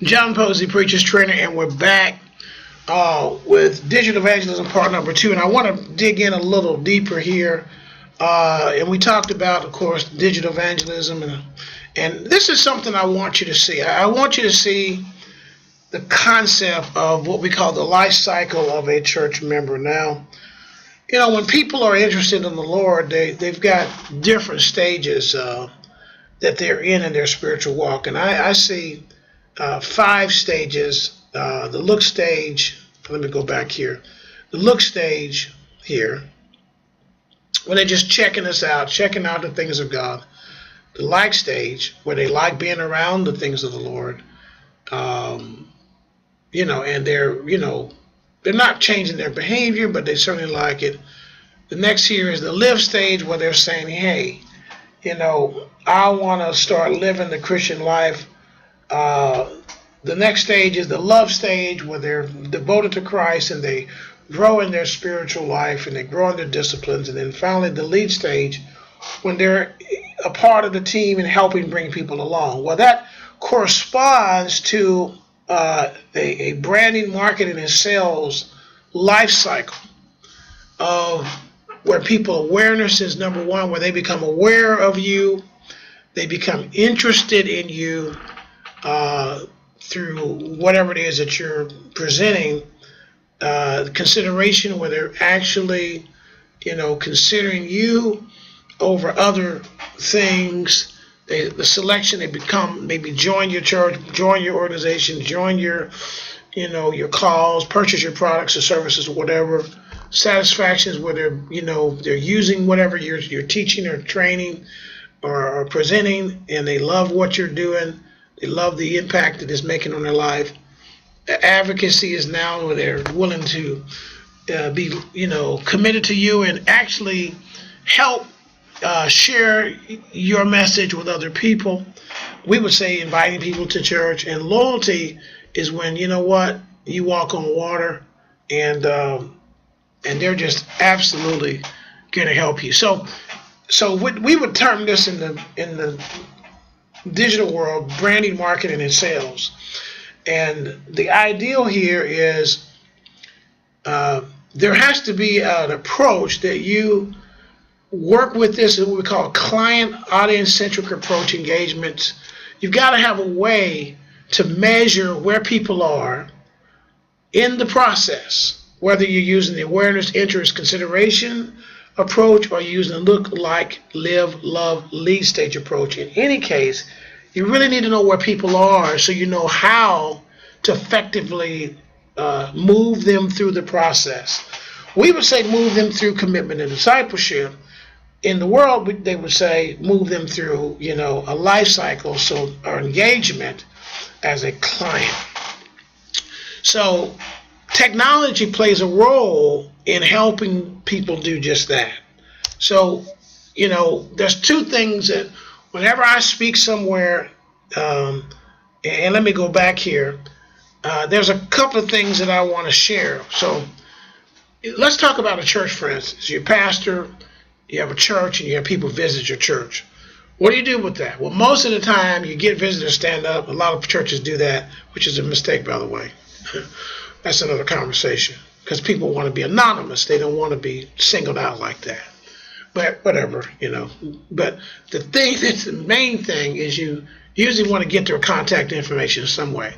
John Posey, Preacher's Trainer, and we're back with Digital Evangelism part number 2. And I want to dig in a little deeper here. And we talked about, of course, digital evangelism. And this is something I want you to see. I want you to see the concept of what we call the life cycle of a church member. Now, you know, when people are interested in the Lord, they've got different stages that they're in their spiritual walk. And I see 5 stages. The look stage, let me go back here. The look stage here, when they're just checking us out, checking out the things of God. The like stage, where they like being around the things of the Lord. You know, and they're not changing their behavior, but they certainly like it. The next here is the live stage, where they're saying, hey, you know, I want to start living the Christian life. The next stage is the love stage, where they're devoted to Christ and they grow in their spiritual life and they grow in their disciplines. And then finally, the lead stage, when they're a part of the team and helping bring people along. Well, that corresponds to a branding, marketing, and sales life cycle of where people awareness is number one, where they become aware of you, they become interested in you through whatever it is that you're presenting. Consideration, where they're actually, you know, considering you over other things. The selection, they become, maybe join your church, join your organization, join your, you know, your cause, purchase your products or services or whatever. Satisfactions, where they're, you know, they're using whatever you're teaching or training or presenting, and they love what you're doing. They love the impact that it's making on their life. The advocacy is now where they're willing to be, you know, committed to you and actually help share your message with other people. We would say inviting people to church. And loyalty is when, you know what, you walk on water, and they're just absolutely going to help you. So we would term this in the digital world branding, marketing, and sales. And the ideal here is there has to be an approach that you work with. This is what we call client audience-centric approach engagements. You've got to have a way to measure where people are in the process, whether you're using the awareness, interest, consideration approach, or you're using the look, like, live, love, lead stage approach. In any case, you really need to know where people are so you know how to effectively move them through the process. We would say move them through commitment and discipleship. In the world, they would say move them through, you know, a life cycle, or engagement as a client. So technology plays a role in helping people do just that. So, you know, there's 2 things that whenever I speak somewhere, and let me go back here, there's a couple of things that I want to share. So let's talk about a church, for instance. You're a pastor, you have a church, and you have people visit your church. What do you do with that? Well, most of the time, you get visitors stand up. A lot of churches do that, which is a mistake, by the way. That's another conversation, because people want to be anonymous. They don't want to be singled out like that. But whatever, you know. But the thing that's the main thing is you usually want to get their contact information in some way.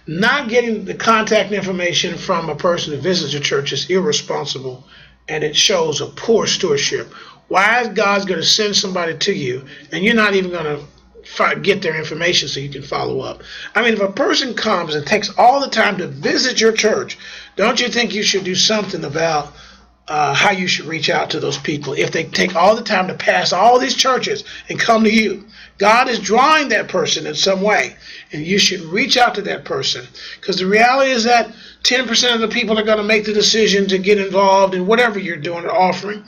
Not getting the contact information from a person who visits your church is irresponsible, and it shows a poor stewardship. Why is God going to send somebody to you and you're not even going to get their information so you can follow up? I mean, if a person comes and takes all the time to visit your church, don't you think you should do something about how you should reach out to those people? If they take all the time to pass all these churches and come to you, God is drawing that person in some way, and you should reach out to that person, because the reality is that 10% of the people are going to make the decision to get involved in whatever you're doing or offering.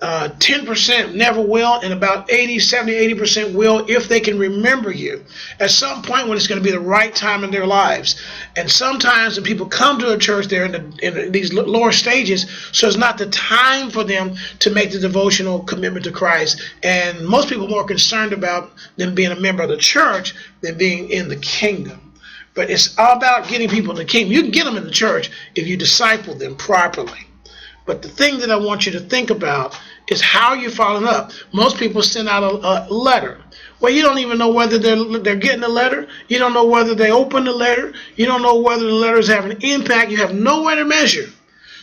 10% never will, and about 80% will if they can remember you at some point when it's going to be the right time in their lives. And sometimes when people come to a church, they're in these lower stages, so it's not the time for them to make the devotional commitment to Christ. And most people are more concerned about them being a member of the church than being in the kingdom. But it's all about getting people in the kingdom. You can get them in the church if you disciple them properly. But the thing that I want you to think about is how you're following up. Most people send out a letter. Well, you don't even know whether they're getting the letter. You don't know whether they open the letter. You don't know whether the letters have an impact. You have no way to measure.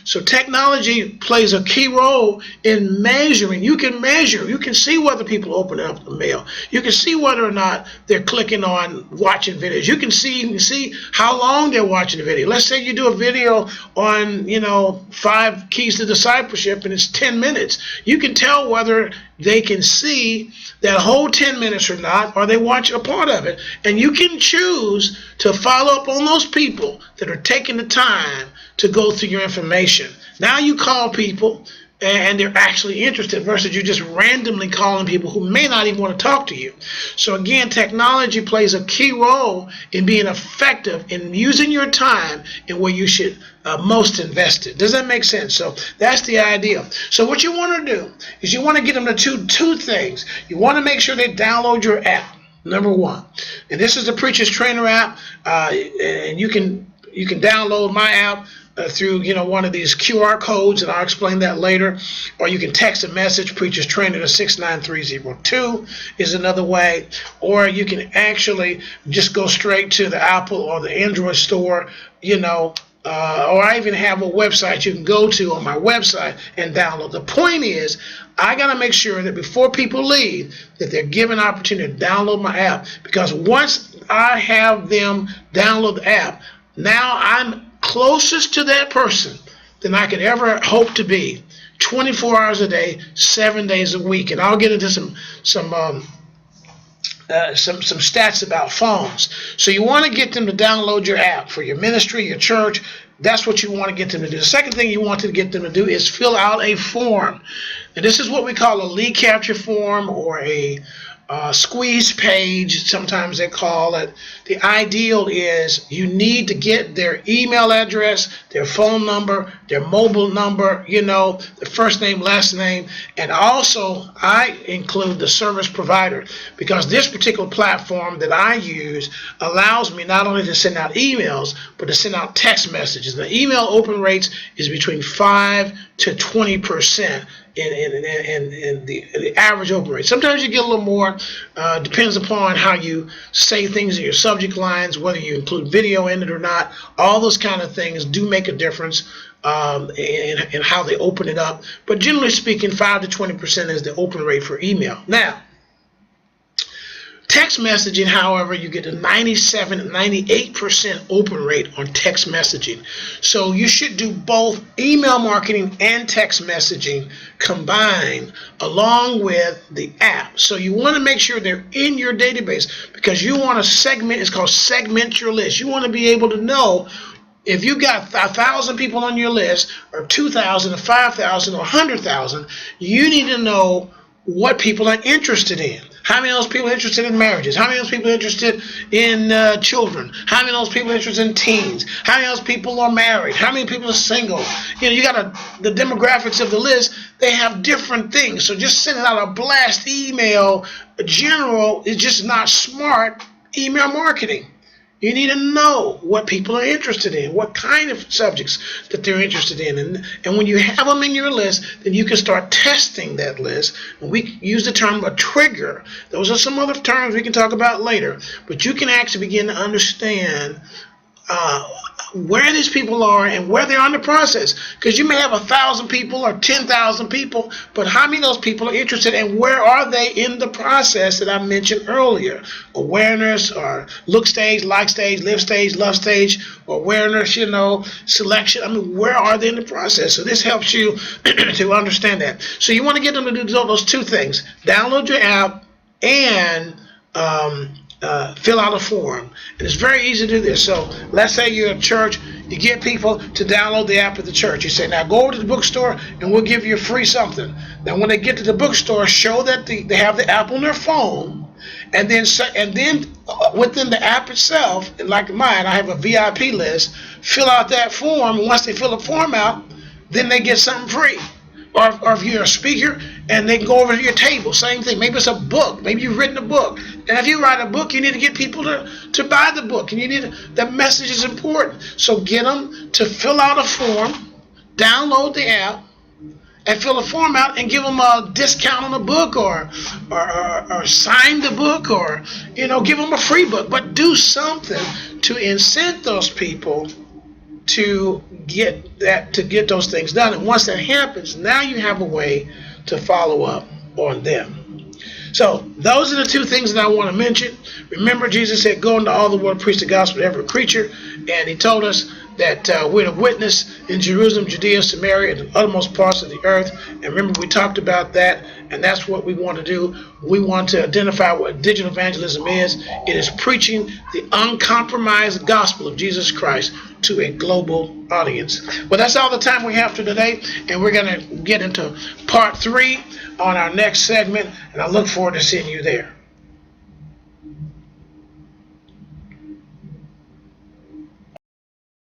So technology plays a key role in measuring. You can measure. You can see whether people open up the mail. You can see whether or not they're clicking on watching videos. You can see how long they're watching the video. Let's say you do a video on, 5 keys to discipleship and it's 10 minutes. You can tell whether they can see that whole 10 minutes or not, or they watch a part of it. And you can choose to follow up on those people that are taking the time to go through your information. Now you call people and they're actually interested versus you just randomly calling people who may not even want to talk to you. So again, technology plays a key role in being effective in using your time in where you should most invest it. Does that make sense? So that's the idea. So what you want to do is you want to get them to two things. You want to make sure they download your app, number one. And this is the Preacher's Trainer app, and you can download my app through one of these QR codes, and I'll explain that later. Or you can text a message, Preacher's Trainer, to 69302 is another way. Or you can actually just go straight to the Apple or the Android store, or I even have a website you can go to on my website and download. The point is, I got to make sure that before people leave, that they're given an opportunity to download my app. Because once I have them download the app, now I'm closest to that person than I could ever hope to be, 24 hours a day, 7 days a week. And I'll get into some stats about phones. So you want to get them to download your app for your ministry, your church. That's what you want to get them to do. The second thing you want to get them to do is fill out a form. And this is what we call a lead capture form, or a squeeze page, sometimes they call it. The ideal is you need to get their email address, their phone number, their mobile number, the first name, last name, and also I include the service provider, because this particular platform that I use allows me not only to send out emails, but to send out text messages. The email open rates is between 5 to 20%. In the average open rate. Sometimes you get a little more, depends upon how you say things in your subject lines, whether you include video in it or not. All those kind of things do make a difference in how they open it up. But generally speaking, 5 to 20% is the open rate for email. Now, text messaging, however, you get a 97, 98% open rate on text messaging. So you should do both email marketing and text messaging combined along with the app. So you want to make sure they're in your database, because you want to segment. It's called segment your list. You want to be able to know if you got 1,000 people on your list, or 2,000 or 5,000 or 100,000, you need to know what people are interested in. How many of those people are interested in marriages? How many of those people are interested in children? How many of those people are interested in teens? How many of those people are married? How many people are single? You got the demographics of the list. They have different things. So just sending out a blast email, general, is just not smart email marketing. You need to know what people are interested in, what kind of subjects that they're interested in. And when you have them in your list, then you can start testing that list. And we use the term a trigger. Those are some other terms we can talk about later. But you can actually begin to understand where these people are and where they are in the process. Because you may have 1,000 people or 10,000 people, but how many of those people are interested, and where are they in the process that I mentioned earlier? Awareness, or look stage, like stage, live stage, love stage, awareness, selection. I mean, where are they in the process? So this helps you to understand that. So you want to get them to do those two things: download your app and fill out a form. And it's very easy to do this. So let's say you're at church, you get people to download the app at the church. You say, now go over to the bookstore and we'll give you a free something. Now when they get to the bookstore, show that they have the app on their phone, and then within the app itself, like mine, I have a VIP list, fill out that form, and once they fill the form out, then they get something free. Or if you're a speaker and they can go over to your table. Same thing. Maybe it's a book. Maybe you've written a book. And if you write a book, you need to get people to buy the book. And you need the message is important. So get them to fill out a form, download the app, and fill a form out and give them a discount on the book or sign the book or, give them a free book. But do something to incent those people to get those things done. And once that happens, now you have a way to follow up on them. So those are the two things that I want to mention. Remember, Jesus said, go into all the world, preach the gospel to every creature. And he told us that we're to witness in Jerusalem, Judea, Samaria, and the uttermost parts of the earth. And remember, we talked about that, and that's what we want to do. We want to identify what digital evangelism is. It is preaching the uncompromised gospel of Jesus Christ to a global audience. Well, that's all the time we have for today, and we're going to get into part 3 on our next segment, and I look forward to seeing you there.